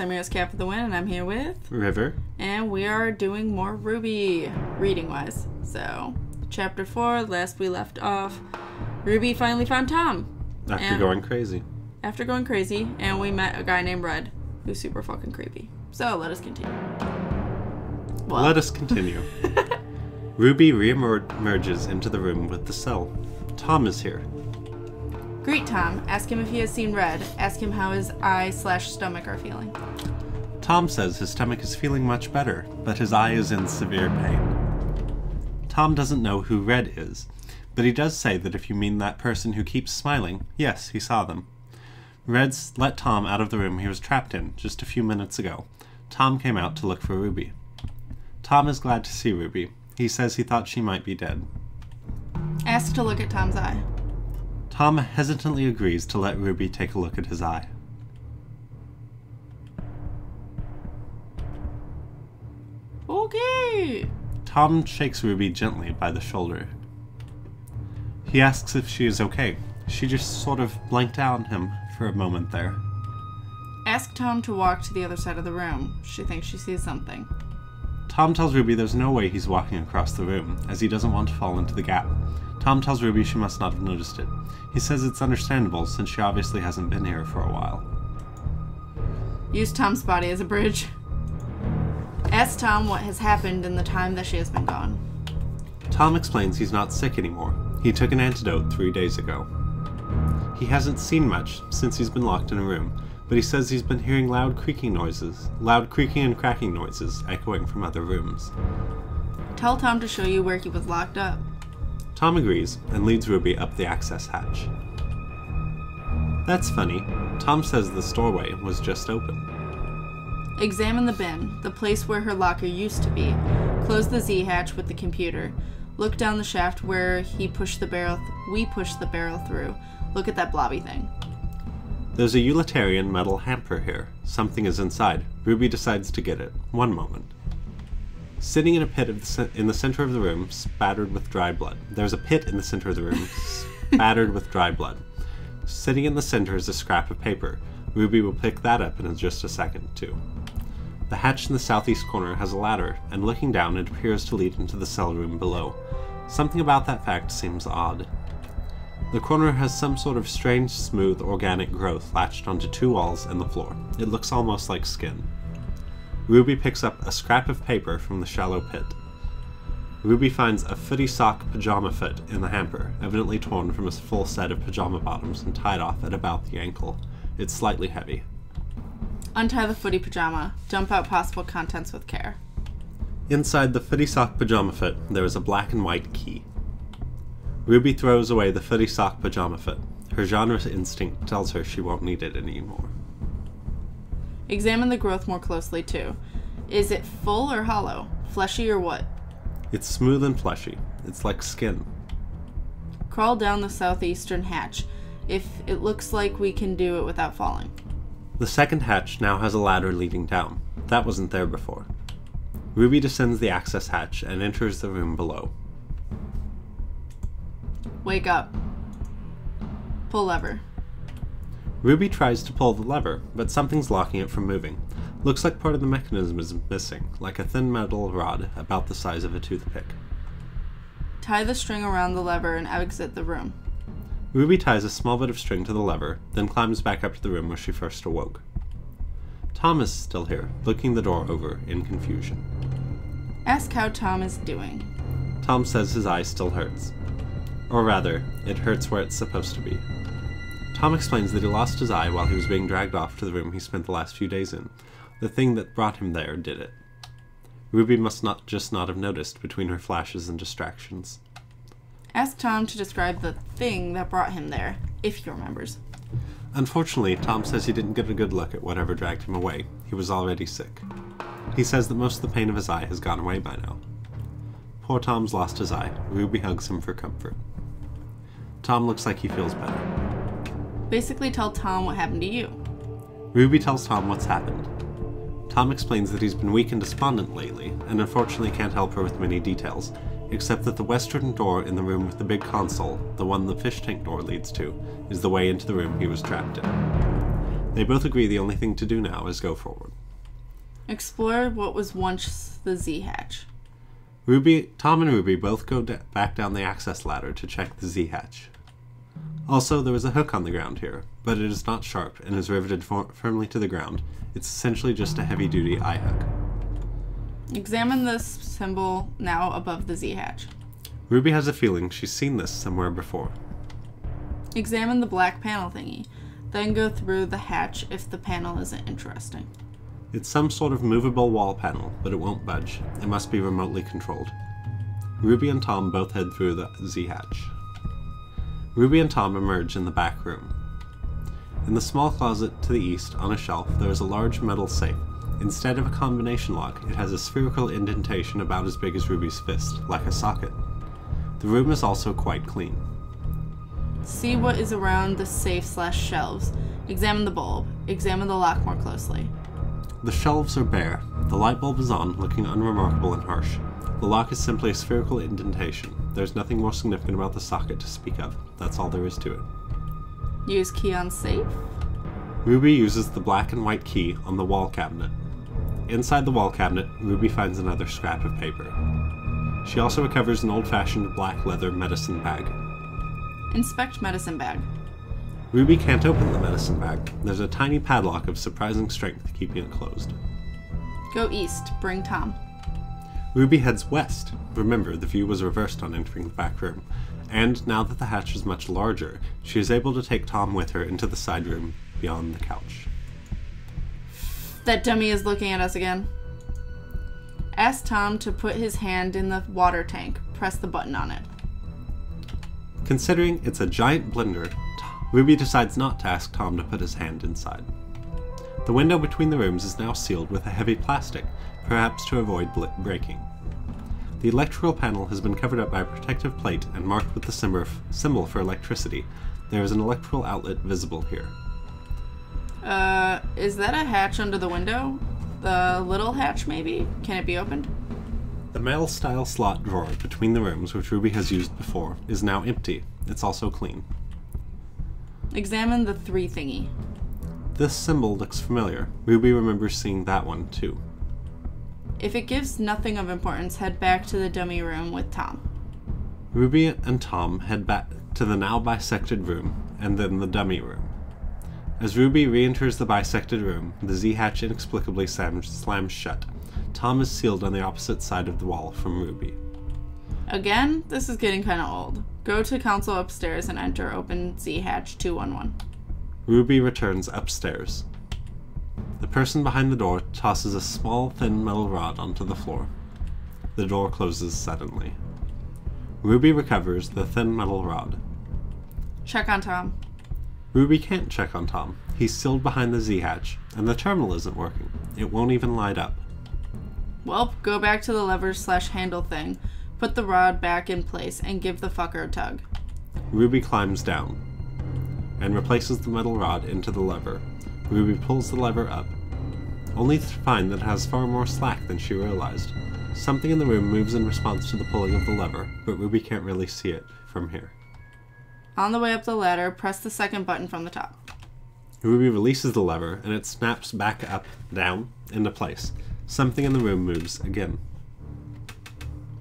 I'm your host, KatFTWynn, and I'm here with River. And we are doing more Ruby, reading-wise. So, Chapter 4, last we left off, Ruby finally found Tom. After going crazy. After going crazy, and we met a guy named Red, who's super fucking creepy. So, let us continue. Well. Let us continue. Ruby re-emerges into the room with the cell. Tom is here. Greet Tom. Ask him if he has seen Red. Ask him how his eye/stomach are feeling. Tom says his stomach is feeling much better, but his eye is in severe pain. Tom doesn't know who Red is, but he does say that if you mean that person who keeps smiling, yes, he saw them. Red's let Tom out of the room he was trapped in just a few minutes ago. Tom came out to look for Ruby. Tom is glad to see Ruby. He says he thought she might be dead. Ask to look at Tom's eye. Tom hesitantly agrees to let Ruby take a look at his eye. Okay. Tom shakes Ruby gently by the shoulder. He asks if she is okay. She just sort of blanked out on him for a moment there. Ask Tom to walk to the other side of the room. She thinks she sees something. Tom tells Ruby there's no way he's walking across the room, as he doesn't want to fall into the gap. Tom tells Ruby she must not have noticed it. He says it's understandable, since she obviously hasn't been here for a while. Use Tom's body as a bridge. Ask Tom what has happened in the time that she has been gone. Tom explains he's not sick anymore. He took an antidote 3 days ago. He hasn't seen much since he's been locked in a room, but he says he's been hearing loud creaking and cracking noises echoing from other rooms. Tell Tom to show you where he was locked up. Tom agrees and leads Ruby up the access hatch. That's funny. Tom says the doorway was just open. Examine the bin, the place where her locker used to be. Close the Z hatch with the computer. Look down the shaft where we pushed the barrel through. Look at that blobby thing. There's a utilitarian metal hamper here. Something is inside. Ruby decides to get it. One moment. Sitting in a pit in the center of the room, spattered with dry blood. There's a pit in the center of the room, spattered with dry blood. Sitting in the center is a scrap of paper. Ruby will pick that up in just a second, too. The hatch in the southeast corner has a ladder, and looking down, it appears to lead into the cell room below. Something about that fact seems odd. The corner has some sort of strange, smooth, organic growth latched onto two walls and the floor. It looks almost like skin. Ruby picks up a scrap of paper from the shallow pit. Ruby finds a footy sock pajama foot in the hamper, evidently torn from a full set of pajama bottoms and tied off at about the ankle. It's slightly heavy. Untie the footy pajama. Dump out possible contents with care. Inside the footy sock pajama foot, there is a black and white key. Ruby throws away the footy sock pajama foot. Her genre instinct tells her she won't need it anymore. Examine the growth more closely, too. Is it full or hollow? Fleshy or what? It's smooth and fleshy. It's like skin. Crawl down the southeastern hatch. If it looks like we can do it without falling. The second hatch now has a ladder leading down. That wasn't there before. Ruby descends the access hatch and enters the room below. Wake up. Pull lever. Ruby tries to pull the lever, but something's blocking it from moving. Looks like part of the mechanism is missing, like a thin metal rod about the size of a toothpick. Tie the string around the lever and exit the room. Ruby ties a small bit of string to the lever, then climbs back up to the room where she first awoke. Tom is still here, looking the door over in confusion. Ask how Tom is doing. Tom says his eye still hurts. Or rather, it hurts where it's supposed to be. Tom explains that he lost his eye while he was being dragged off to the room he spent the last few days in. The thing that brought him there did it. Ruby must not have noticed between her flashes and distractions. Ask Tom to describe the thing that brought him there, if he remembers. Unfortunately, Tom says he didn't get a good look at whatever dragged him away. He was already sick. He says that most of the pain of his eye has gone away by now. Poor Tom's lost his eye. Ruby hugs him for comfort. Tom looks like he feels better. Basically tell Tom what happened to you. Ruby tells Tom what's happened. Tom explains that he's been weak and despondent lately, and unfortunately can't help her with many details, except that the western door in the room with the big console, the one the fish tank door leads to, is the way into the room he was trapped in. They both agree the only thing to do now is go forward. Explore what was once the Z-hatch. Tom and Ruby both go back down the access ladder to check the Z-hatch. Also, there is a hook on the ground here, but it is not sharp and is riveted firmly to the ground. It's essentially just a heavy-duty eye hook. Examine this symbol now above the Z-hatch. Ruby has a feeling she's seen this somewhere before. Examine the black panel thingy, then go through the hatch if the panel isn't interesting. It's some sort of movable wall panel, but it won't budge. It must be remotely controlled. Ruby and Tom both head through the Z-hatch. Ruby and Tom emerge in the back room. In the small closet to the east, on a shelf, there is a large metal safe. Instead of a combination lock, it has a spherical indentation about as big as Ruby's fist, like a socket. The room is also quite clean. See what is around the safe/shelves. Examine the bulb. Examine the lock more closely. The shelves are bare. The light bulb is on, looking unremarkable and harsh. The lock is simply a spherical indentation. There's nothing more significant about the socket to speak of. That's all there is to it. Use key on safe. Ruby uses the black and white key on the wall cabinet. Inside the wall cabinet, Ruby finds another scrap of paper. She also recovers an old-fashioned black leather medicine bag. Inspect medicine bag. Ruby can't open the medicine bag. There's a tiny padlock of surprising strength keeping it closed. Go east. Bring Tom. Ruby heads west. Remember, the view was reversed on entering the back room. And now that the hatch is much larger, she is able to take Tom with her into the side room beyond the couch. That dummy is looking at us again. Ask Tom to put his hand in the water tank. Press the button on it. Considering it's a giant blender, Ruby decides not to ask Tom to put his hand inside. The window between the rooms is now sealed with a heavy plastic, perhaps to avoid breaking. The electrical panel has been covered up by a protective plate and marked with the symbol for electricity. There is an electrical outlet visible here. Is that a hatch under the window? The little hatch, maybe? Can it be opened? The metal-style slot drawer between the rooms, which Ruby has used before, is now empty. It's also clean. Examine the 3 thingy. This symbol looks familiar. Ruby remembers seeing that one, too. If it gives nothing of importance, head back to the dummy room with Tom. Ruby and Tom head back to the now bisected room, and then the dummy room. As Ruby re-enters the bisected room, the Z-hatch inexplicably slams shut. Tom is sealed on the opposite side of the wall from Ruby. Again, this is getting kind of old. Go to console upstairs and enter open Z-hatch 211. Ruby returns upstairs. The person behind the door tosses a small, thin metal rod onto the floor. The door closes suddenly. Ruby recovers the thin metal rod. Check on Tom. Ruby can't check on Tom. He's sealed behind the Z-hatch, and the terminal isn't working. It won't even light up. Well, go back to the lever/handle thing, put the rod back in place, and give the fucker a tug. Ruby climbs down and replaces the metal rod into the lever. Ruby pulls the lever up, only to find that it has far more slack than she realized. Something in the room moves in response to the pulling of the lever, but Ruby can't really see it from here. On the way up the ladder, press the second button from the top. Ruby releases the lever, and it snaps back up, down, into place. Something in the room moves again.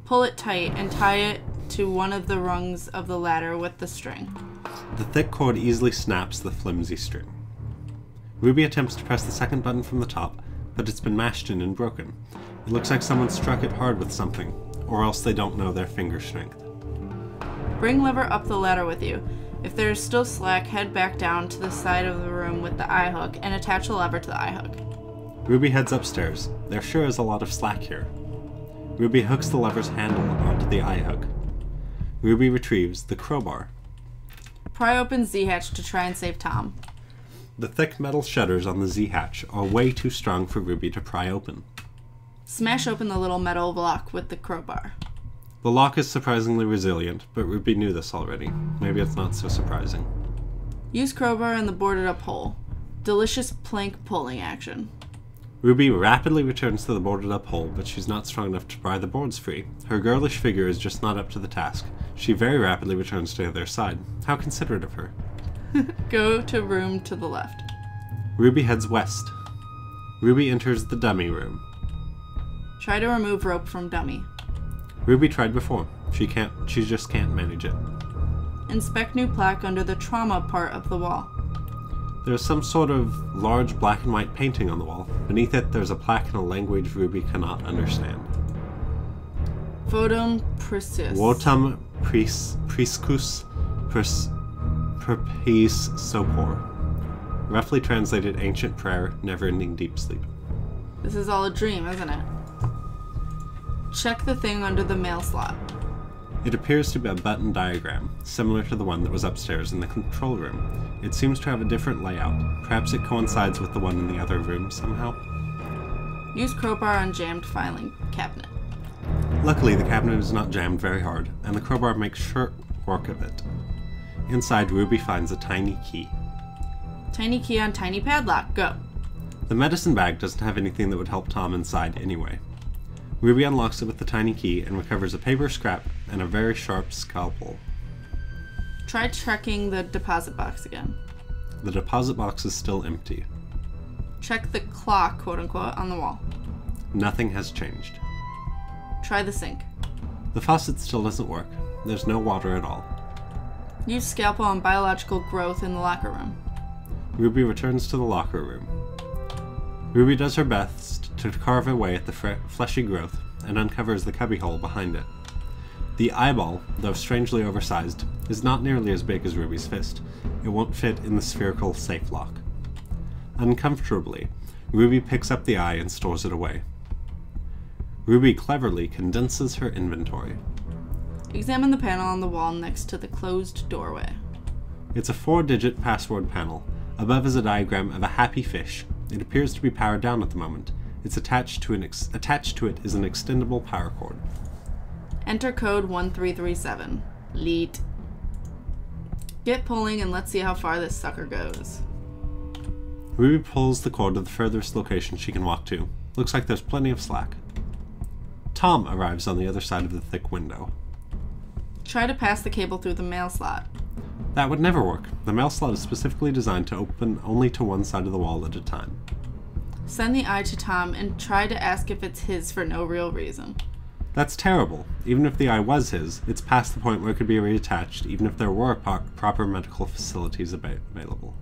Pull it tight and tie it to one of the rungs of the ladder with the string. The thick cord easily snaps the flimsy string. Ruby attempts to press the second button from the top, but it's been mashed in and broken. It looks like someone struck it hard with something, or else they don't know their finger strength. Bring lever up the ladder with you. If there is still slack, head back down to the side of the room with the eye hook and attach a lever to the eye hook. Ruby heads upstairs. There sure is a lot of slack here. Ruby hooks the lever's handle onto the eye hook. Ruby retrieves the crowbar. Pry open Z-hatch to try and save Tom. The thick metal shutters on the Z-hatch are way too strong for Ruby to pry open. Smash open the little metal lock with the crowbar. The lock is surprisingly resilient, but Ruby knew this already. Maybe it's not so surprising. Use crowbar in the boarded up hole. Delicious plank pulling action. Ruby rapidly returns to the boarded up hole, but she's not strong enough to pry the boards free. Her girlish figure is just not up to the task. She very rapidly returns to the other side. How considerate of her. Go to room to the left. Ruby heads west. Ruby enters the dummy room. Try to remove rope from dummy. Ruby tried before. She just can't manage it. Inspect new plaque under the trauma part of the wall. There's some sort of large black and white painting on the wall. Beneath it, there's a plaque in a language Ruby cannot understand. Votum Priscus. Votum Priscus Perpeis Sopor. Roughly translated ancient prayer, never-ending deep sleep. This is all a dream, isn't it? Check the thing under the mail slot. It appears to be a button diagram, similar to the one that was upstairs in the control room. It seems to have a different layout. Perhaps it coincides with the one in the other room somehow. Use crowbar on jammed filing cabinet. Luckily, the cabinet is not jammed very hard, and the crowbar makes short work of it. Inside, Ruby finds a tiny key. Tiny key on tiny padlock. Go. The medicine bag doesn't have anything that would help Tom inside anyway. Ruby unlocks it with the tiny key and recovers a paper scrap and a very sharp scalpel. Try checking the deposit box again. The deposit box is still empty. Check the clock, quote-unquote, on the wall. Nothing has changed. Try the sink. The faucet still doesn't work. There's no water at all. Use scalpel on biological growth in the locker room. Ruby returns to the locker room. Ruby does her best to carve away at the fleshy growth and uncovers the cubbyhole behind it. The eyeball, though strangely oversized, is not nearly as big as Ruby's fist. It won't fit in the spherical safe lock. Uncomfortably, Ruby picks up the eye and stores it away. Ruby cleverly condenses her inventory. Examine the panel on the wall next to the closed doorway. It's a 4-digit password panel. Above is a diagram of a happy fish. It appears to be powered down at the moment. It's attached to it is an extendable power cord. Enter code 1337. Leet. Get pulling and let's see how far this sucker goes. Ruby pulls the cord to the furthest location she can walk to. Looks like there's plenty of slack. Tom arrives on the other side of the thick window. Try to pass the cable through the mail slot. That would never work. The mail slot is specifically designed to open only to one side of the wall at a time. Send the eye to Tom and try to ask if it's his for no real reason. That's terrible. Even if the eye was his, it's past the point where it could be reattached, even if there were proper medical facilities available.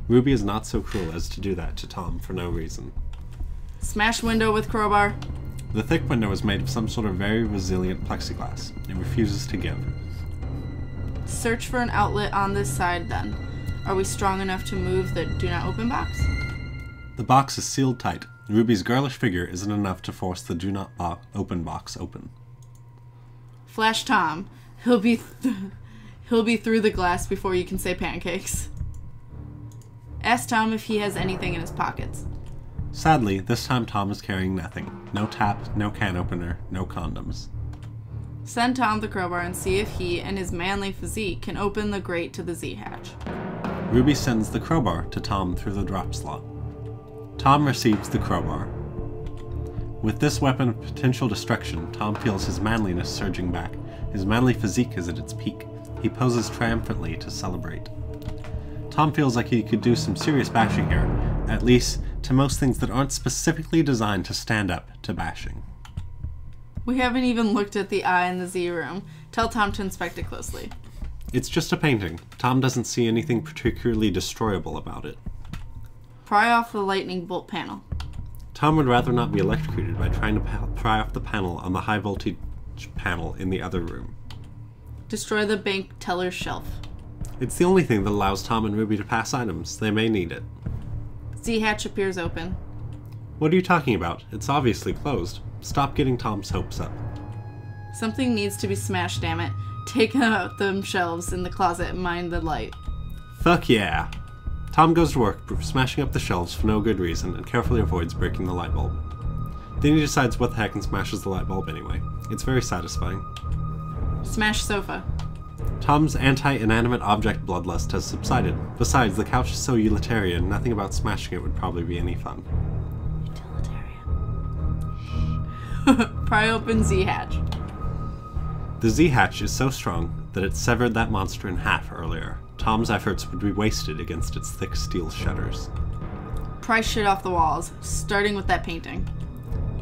Ruby is not so cruel as to do that to Tom for no reason. Smash window with crowbar. The thick window is made of some sort of very resilient plexiglass. It refuses to give. Search for an outlet on this side then. Are we strong enough to move the do not open box? The box is sealed tight. Ruby's girlish figure isn't enough to force the do not open box open. Flash Tom. He'll be through the glass before you can say pancakes. Ask Tom if he has anything in his pockets. Sadly, this time Tom is carrying nothing. No tap, no can opener, no condoms. Send Tom the crowbar and see if he and his manly physique can open the grate to the Z-hatch. Ruby sends the crowbar to Tom through the drop slot. Tom receives the crowbar. With this weapon of potential destruction, Tom feels his manliness surging back. His manly physique is at its peak. He poses triumphantly to celebrate. Tom feels like he could do some serious bashing here, at least to most things that aren't specifically designed to stand up to bashing. We haven't even looked at the eye in the Z room. Tell Tom to inspect it closely. It's just a painting. Tom doesn't see anything particularly destroyable about it. Pry off the lightning bolt panel. Tom would rather not be electrocuted by trying to pry off the panel on the high voltage panel in the other room. Destroy the bank teller's shelf. It's the only thing that allows Tom and Ruby to pass items. They may need it. Z-hatch appears open. What are you talking about? It's obviously closed. Stop getting Tom's hopes up. Something needs to be smashed, damn it. Take out them shelves in the closet and mind the light. Fuck yeah! Tom goes to work, smashing up the shelves for no good reason, and carefully avoids breaking the light bulb. Then he decides what the heck and smashes the light bulb anyway. It's very satisfying. Smash sofa. Tom's anti-inanimate object bloodlust has subsided. Besides, the couch is so utilitarian, nothing about smashing it would probably be any fun. Utilitarian. Pry open Z-hatch. The Z-hatch is so strong that it severed that monster in half earlier. Tom's efforts would be wasted against its thick steel shutters. Pry shit off the walls, starting with that painting.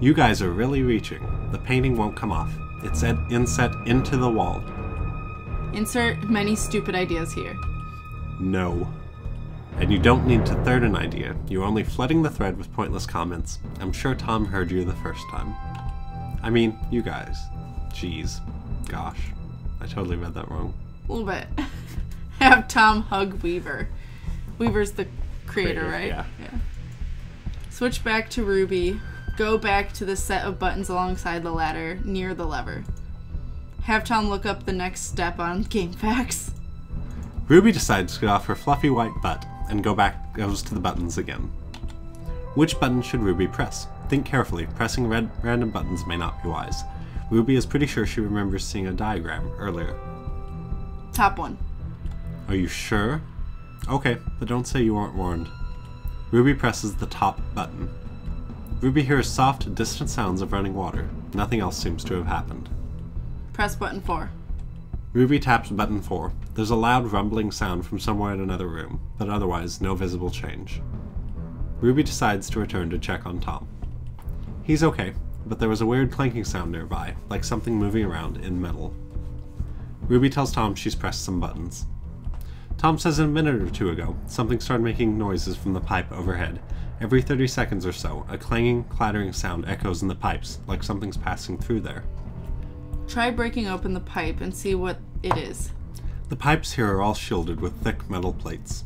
You guys are really reaching. The painting won't come off. It's inset into the wall. Insert many stupid ideas here. No. And you don't need to third an idea. You're only flooding the thread with pointless comments. I'm sure Tom heard you the first time. I mean, you guys. Jeez. Gosh. I totally read that wrong. A little bit. Have Tom hug Weaver. Weaver's the creator, right? Yeah. Switch back to Ruby. Go back to the set of buttons alongside the ladder, near the lever. Have Tom look up the next step on game facts. Ruby decides to get off her fluffy white butt and goes to the buttons again. Which button should Ruby press? Think carefully. Pressing random buttons may not be wise. Ruby is pretty sure she remembers seeing a diagram earlier. Top one. Are you sure? Okay, but don't say you weren't warned. Ruby presses the top button. Ruby hears soft, distant sounds of running water. Nothing else seems to have happened. Press button 4. Ruby taps button 4. There's a loud rumbling sound from somewhere in another room, but otherwise no visible change. Ruby decides to return to check on Tom. He's okay, but there was a weird clanking sound nearby, like something moving around in metal. Ruby tells Tom she's pressed some buttons. Tom says a minute or two ago, something started making noises from the pipe overhead. Every 30 seconds or so, a clanging, clattering sound echoes in the pipes, like something's passing through there. Try breaking open the pipe and see what it is. The pipes here are all shielded with thick metal plates.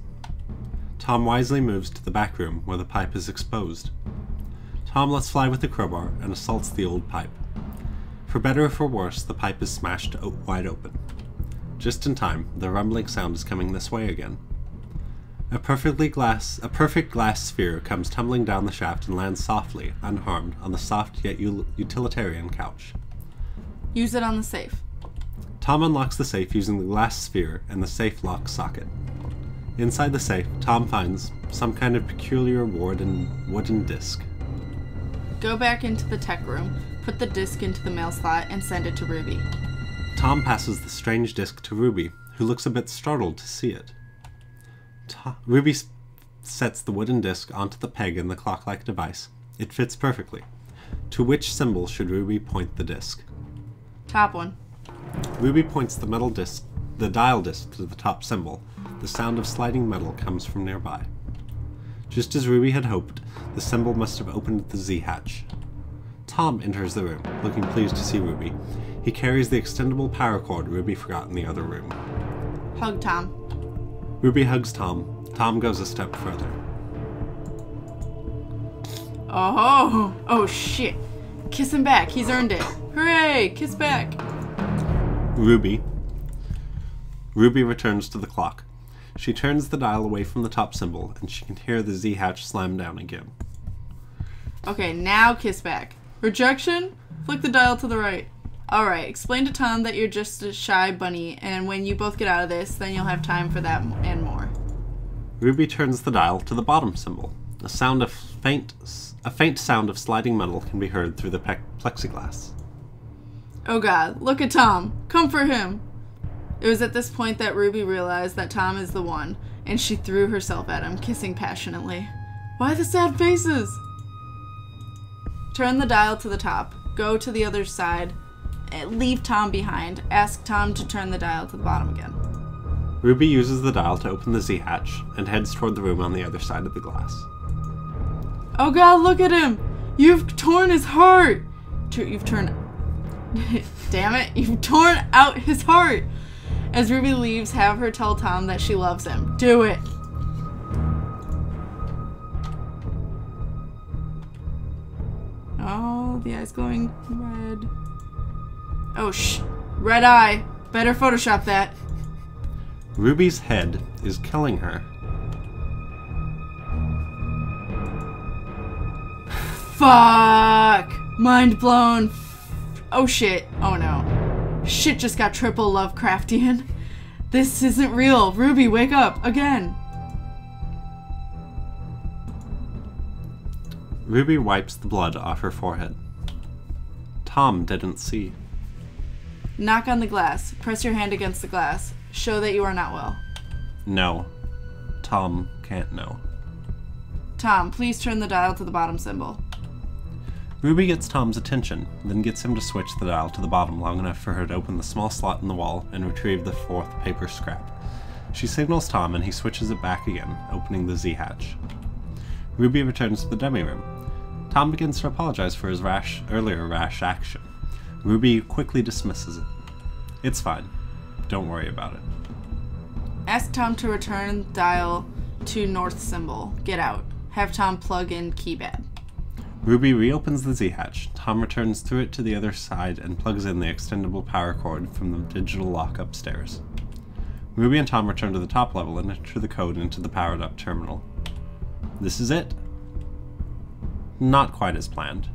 Tom wisely moves to the back room where the pipe is exposed. Tom lets fly with the crowbar and assaults the old pipe. For better or for worse, the pipe is smashed wide open. Just in time, the rumbling sound is coming this way again. A perfect glass sphere comes tumbling down the shaft and lands softly, unharmed, on the soft yet utilitarian couch. Use it on the safe. Tom unlocks the safe using the glass sphere and the safe lock socket. Inside the safe, Tom finds some kind of peculiar wooden disc. Go back into the tech room, put the disc into the mail slot, and send it to Ruby. Tom passes the strange disc to Ruby, who looks a bit startled to see it. Ruby sets the wooden disc onto the peg in the clock-like device. It fits perfectly. To which symbol should Ruby point the disc? Top one. Ruby points the dial disc to the top symbol. The sound of sliding metal comes from nearby. Just as Ruby had hoped, the symbol must have opened the Z-hatch. Tom enters the room, looking pleased to see Ruby. He carries the extendable power cord Ruby forgot in the other room. Hug Tom. Ruby hugs Tom. Tom goes a step further. Oh shit. Kiss him back. He's earned it. Hooray! Kiss back. Ruby returns to the clock. She turns the dial away from the top symbol, and she can hear the Z-hatch slam down again. Okay, now kiss back. Rejection? Flick the dial to the right. Alright, explain to Tom that you're just a shy bunny, and when you both get out of this, then you'll have time for that and more. Ruby turns the dial to the bottom symbol. A faint sound of sliding metal can be heard through the plexiglass. Oh god, look at Tom. Come for him. It was at this point that Ruby realized that Tom is the one, and she threw herself at him, kissing passionately. Why the sad faces? Turn the dial to the top. Go to the other side. Leave Tom behind. Ask Tom to turn the dial to the bottom again. Ruby uses the dial to open the Z-hatch and heads toward the room on the other side of the glass. Oh god, look at him! You've torn his heart! You've torn... Damn it, you've torn out his heart! As Ruby leaves, have her tell Tom that she loves him. Do it! Oh, the eye's glowing red. Oh, red eye. Better Photoshop that. Ruby's head is killing her. Fuck! Mind blown. Oh shit. Oh no. Shit just got triple Lovecraftian. This isn't real. Ruby, wake up. Again. Ruby wipes the blood off her forehead. Tom didn't see. Knock on the glass. Press your hand against the glass. Show that you are not well. No. Tom can't know. Tom, please turn the dial to the bottom symbol. Ruby gets Tom's attention, then gets him to switch the dial to the bottom long enough for her to open the small slot in the wall and retrieve the 4th paper scrap. She signals Tom and he switches it back again, opening the Z-hatch. Ruby returns to the dummy room. Tom begins to apologize for his earlier rash action. Ruby quickly dismisses it. It's fine. Don't worry about it. Ask Tom to return dial to north symbol. Get out. Have Tom plug in keypad. Ruby reopens the Z-hatch. Tom returns through it to the other side and plugs in the extendable power cord from the digital lock upstairs. Ruby and Tom return to the top level and enter the code into the powered-up terminal. This is it. Not quite as planned.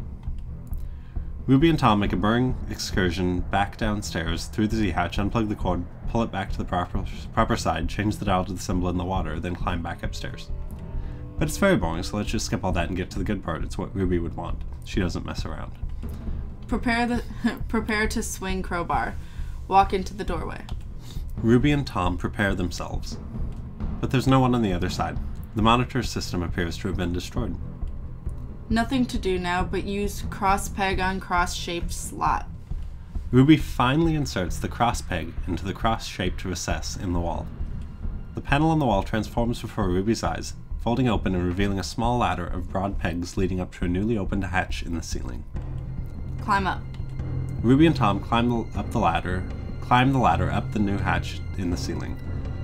Ruby and Tom make a burring excursion back downstairs through the Z-hatch, unplug the cord, pull it back to the proper side, change the dial to the symbol in the water, then climb back upstairs. But it's very boring, so let's just skip all that and get to the good part. It's what Ruby would want. She doesn't mess around. Prepare to swing crowbar. Walk into the doorway. Ruby and Tom prepare themselves. But there's no one on the other side. The monitor system appears to have been destroyed. Nothing to do now but use cross peg on cross-shaped slot. Ruby finally inserts the cross peg into the cross-shaped recess in the wall. The panel on the wall transforms before Ruby's eyes, folding open and revealing a small ladder of broad pegs leading up to a newly opened hatch in the ceiling. Climb up. Ruby and Tom climb the ladder up the new hatch in the ceiling.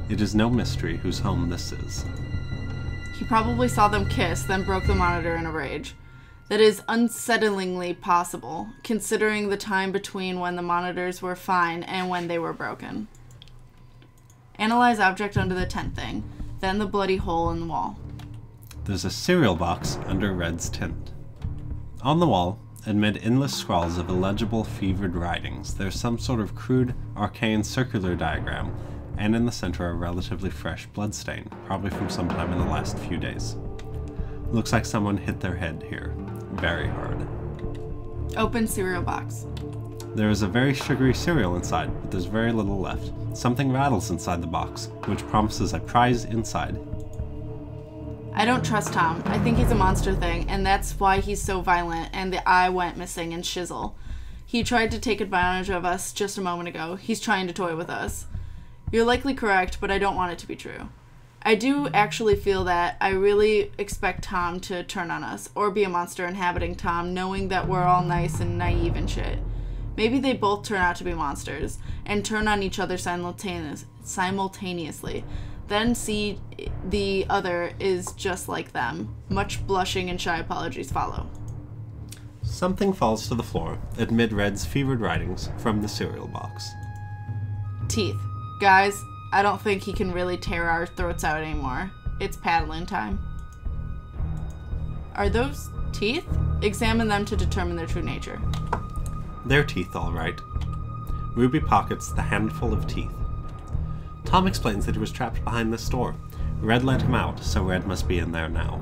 It is no mystery whose home this is. He probably saw them kiss, then broke the monitor in a rage. That is unsettlingly possible, considering the time between when the monitors were fine and when they were broken. Analyze object under the tent thing, then the bloody hole in the wall. There's a cereal box under Red's tent. On the wall, amid endless scrawls of illegible fevered writings, there's some sort of crude, arcane circular diagram, and in the center a relatively fresh bloodstain, probably from sometime in the last few days. Looks like someone hit their head here. Very hard. Open cereal box. There is a very sugary cereal inside, but there's very little left. Something rattles inside the box, which promises a prize inside. I don't trust Tom. I think he's a monster thing, and that's why he's so violent, and the eye went missing and shizzle. He tried to take advantage of us just a moment ago. He's trying to toy with us. You're likely correct, but I don't want it to be true. I do actually feel that I really expect Tom to turn on us, or be a monster inhabiting Tom, knowing that we're all nice and naive and shit. Maybe they both turn out to be monsters, and turn on each other simultaneously. Then see the other is just like them. Much blushing and shy apologies follow. Something falls to the floor amid Red's fevered writings from the cereal box. Teeth. Guys, I don't think he can really tear our throats out anymore. It's paddling time. Are those teeth? Examine them to determine their true nature. They're teeth, all right. Ruby pockets the handful of teeth. Tom explains that he was trapped behind this door. Red let him out, so Red must be in there now.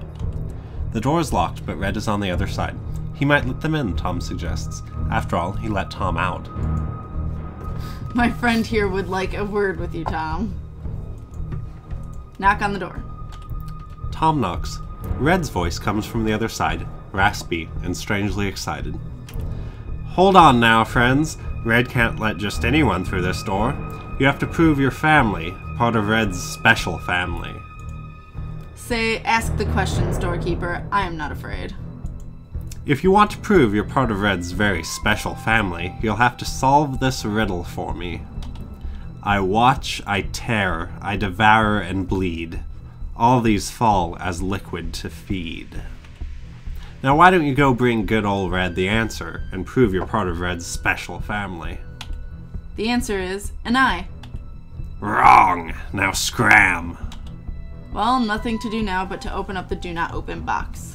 The door is locked, but Red is on the other side. He might let them in, Tom suggests. After all, he let Tom out. My friend here would like a word with you, Tom. Knock on the door. Tom knocks. Red's voice comes from the other side, raspy and strangely excited. Hold on now, friends. Red can't let just anyone through this door. You have to prove you're family, part of Red's special family. Ask the questions, doorkeeper. I am not afraid. If you want to prove you're part of Red's very special family, you'll have to solve this riddle for me. I watch, I tear, I devour and bleed. All these fall as liquid to feed. Now why don't you go bring good old Red the answer and prove you're part of Red's special family? The answer is an eye. Wrong! Now scram! Well, nothing to do now but to open up the do not open box.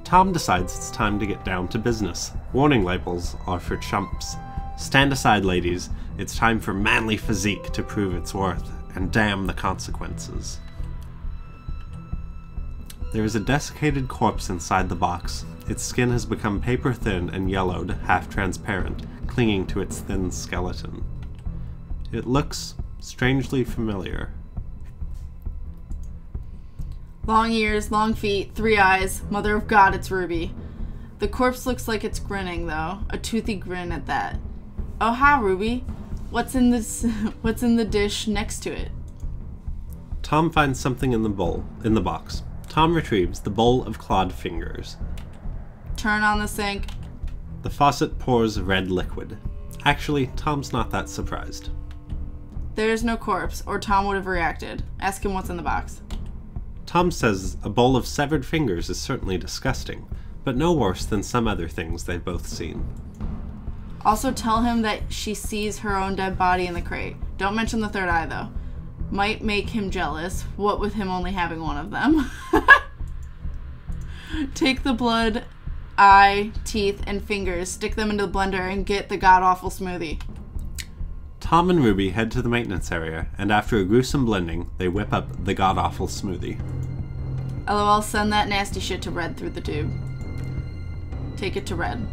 Tom decides it's time to get down to business. Warning labels are for chumps. Stand aside, ladies. It's time for manly physique to prove its worth, and damn the consequences. There is a desiccated corpse inside the box. Its skin has become paper thin and yellowed, half transparent, clinging to its thin skeleton. It looks strangely familiar. Long ears, long feet, 3 eyes. Mother of God, it's Ruby. The corpse looks like it's grinning, though. A toothy grin at that. Oh, hi, Ruby. What's in the dish next to it? Tom finds something in the box. Tom retrieves the bowl of clawed fingers. Turn on the sink. The faucet pours red liquid. Actually, Tom's not that surprised. There's no corpse, or Tom would have reacted. Ask him what's in the box. Tom says a bowl of severed fingers is certainly disgusting, but no worse than some other things they've both seen. Also tell him that she sees her own dead body in the crate. Don't mention the third eye, though. Might make him jealous, what with him only having one of them. Take the blood, eye, teeth, and fingers, stick them into the blender, and get the god-awful smoothie. Tom and Ruby head to the maintenance area, and after a gruesome blending, they whip up the god-awful smoothie. LOL, send that nasty shit to Red through the tube. Take it to Red.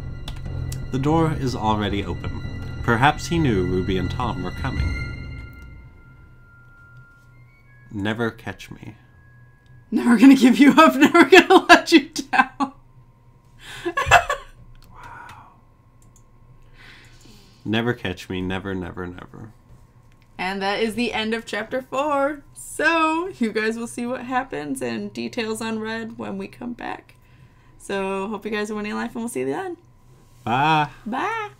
The door is already open. Perhaps he knew Ruby and Tom were coming. Never catch me. Never gonna give you up, never gonna let you down. Wow. Never catch me, never, never, never. And that is the end of chapter 4. So, you guys will see what happens and details on Red when we come back. So, hope you guys are winning life and we'll see you then. Bye. Bye.